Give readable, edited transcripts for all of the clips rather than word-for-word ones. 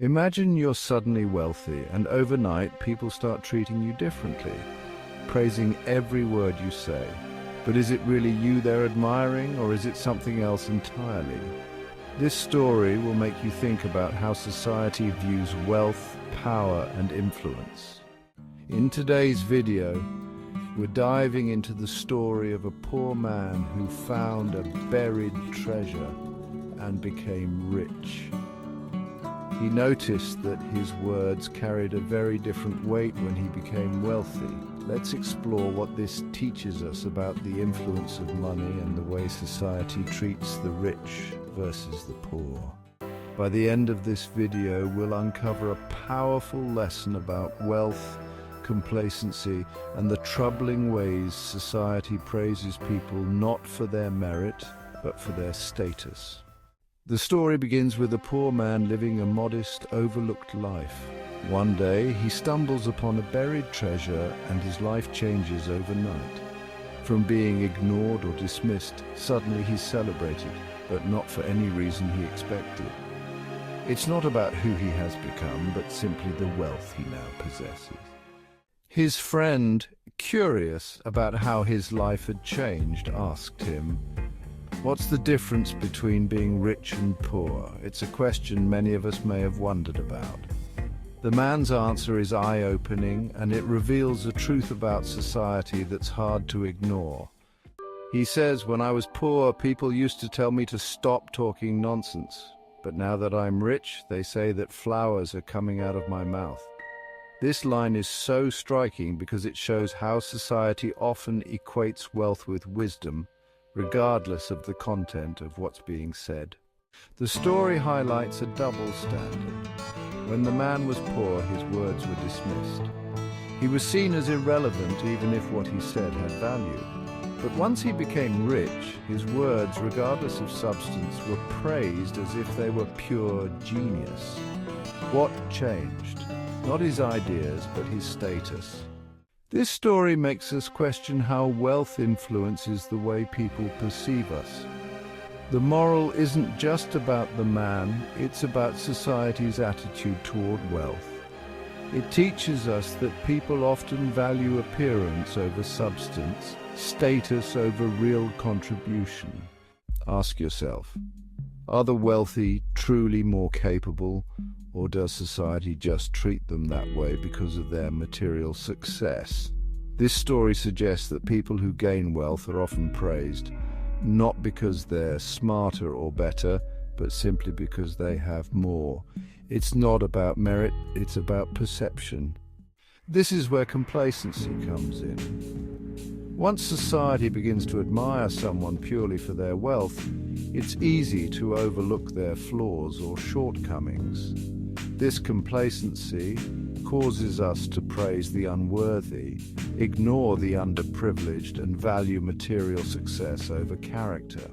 Imagine you're suddenly wealthy and overnight people start treating you differently, praising every word you say. But is it really you they're admiring, or is it something else entirely? This story will make you think about how society views wealth, power, and influence. In today's video, we're diving into the story of a poor man who found a buried treasure and became rich. He noticed that his words carried a very different weight when he became wealthy. Let's explore what this teaches us about the influence of money and the way society treats the rich versus the poor. By the end of this video, we'll uncover a powerful lesson about wealth, complacency, and the troubling ways society praises people not for their merit, but for their status. The story begins with a poor man living a modest, overlooked life. One day, he stumbles upon a buried treasure and his life changes overnight. From being ignored or dismissed, suddenly he's celebrated, but not for any reason he expected. It's not about who he has become, but simply the wealth he now possesses. His friend, curious about how his life had changed, asked him, "What's the difference between being rich and poor?" It's a question many of us may have wondered about. The man's answer is eye-opening, and it reveals a truth about society that's hard to ignore. He says, "When I was poor, people used to tell me to stop talking nonsense. But now that I'm rich, they say that flowers are coming out of my mouth." This line is so striking because it shows how society often equates wealth with wisdom, regardless of the content of what's being said. The story highlights a double standard. When the man was poor, his words were dismissed. He was seen as irrelevant even if what he said had value. But once he became rich, his words, regardless of substance, were praised as if they were pure genius. What changed? Not his ideas, but his status. This story makes us question how wealth influences the way people perceive us. The moral isn't just about the man, it's about society's attitude toward wealth. It teaches us that people often value appearance over substance, status over real contribution. Ask yourself, are the wealthy truly more capable, or does society just treat them that way because of their material success? This story suggests that people who gain wealth are often praised, not because they're smarter or better, but simply because they have more. It's not about merit, it's about perception. This is where complacency comes in. Once society begins to admire someone purely for their wealth, it's easy to overlook their flaws or shortcomings. This complacency causes us to praise the unworthy, ignore the underprivileged, and value material success over character.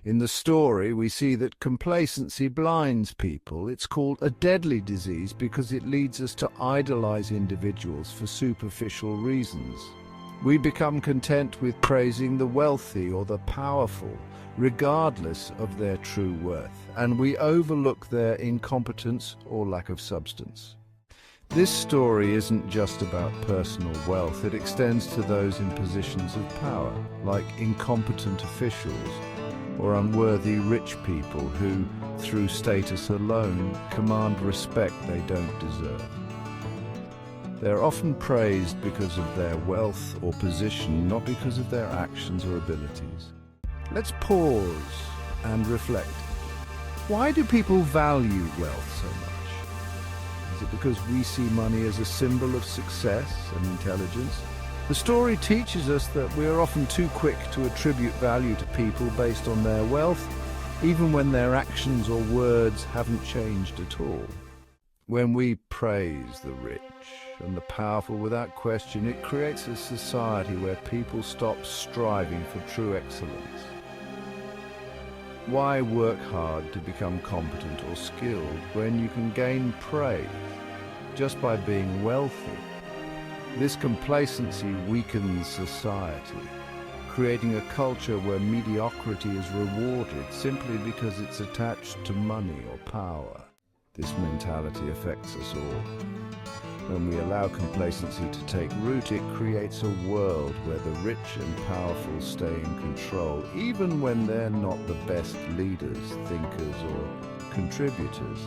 In the story, we see that complacency blinds people. It's called a deadly disease because it leads us to idolize individuals for superficial reasons. We become content with praising the wealthy or the powerful, regardless of their true worth, and we overlook their incompetence or lack of substance. This story isn't just about personal wealth, it extends to those in positions of power, like incompetent officials or unworthy rich people who, through status alone, command respect they don't deserve. They're often praised because of their wealth or position, not because of their actions or abilities. Let's pause and reflect. Why do people value wealth so much? Is it because we see money as a symbol of success and intelligence? The story teaches us that we are often too quick to attribute value to people based on their wealth, even when their actions or words haven't changed at all. When we praise the rich and the powerful without question, it creates a society where people stop striving for true excellence. Why work hard to become competent or skilled when you can gain praise just by being wealthy? This complacency weakens society, creating a culture where mediocrity is rewarded simply because it's attached to money or power. This mentality affects us all. When we allow complacency to take root, it creates a world where the rich and powerful stay in control, even when they're not the best leaders, thinkers, or contributors.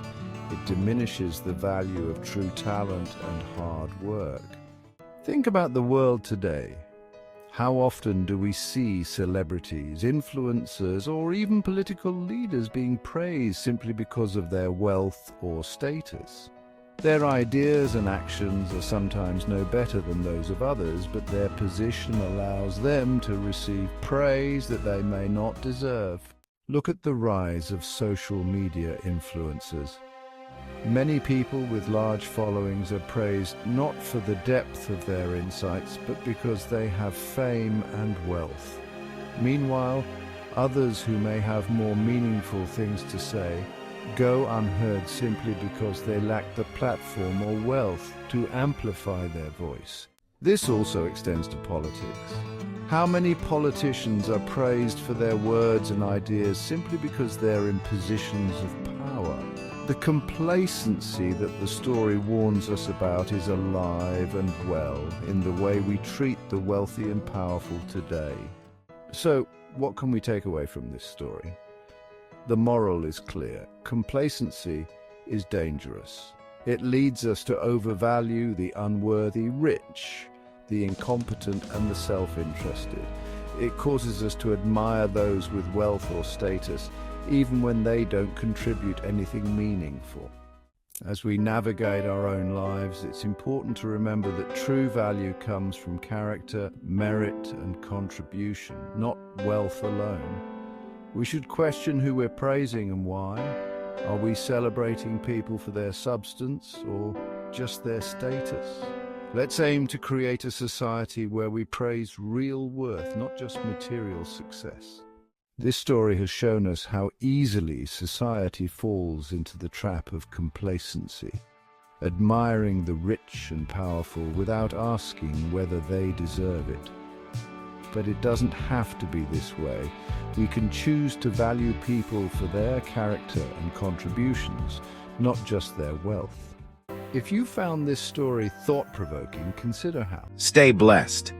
It diminishes the value of true talent and hard work. Think about the world today. How often do we see celebrities, influencers, or even political leaders being praised simply because of their wealth or status? Their ideas and actions are sometimes no better than those of others, but their position allows them to receive praise that they may not deserve. Look at the rise of social media influencers. Many people with large followings are praised not for the depth of their insights, but because they have fame and wealth. Meanwhile, others who may have more meaningful things to say go unheard simply because they lack the platform or wealth to amplify their voice. This also extends to politics. How many politicians are praised for their words and ideas simply because they're in positions of power? The complacency that the story warns us about is alive and well in the way we treat the wealthy and powerful today. So, what can we take away from this story? The moral is clear. Complacency is dangerous. It leads us to overvalue the unworthy rich, the incompetent, and the self-interested. It causes us to admire those with wealth or status, even when they don't contribute anything meaningful. As we navigate our own lives, it's important to remember that true value comes from character, merit, and contribution, not wealth alone. We should question who we're praising and why. Are we celebrating people for their substance or just their status? Let's aim to create a society where we praise real worth, not just material success. This story has shown us how easily society falls into the trap of complacency, admiring the rich and powerful without asking whether they deserve it. But it doesn't have to be this way. We can choose to value people for their character and contributions, not just their wealth. If you found this story thought-provoking, consider how. Stay blessed.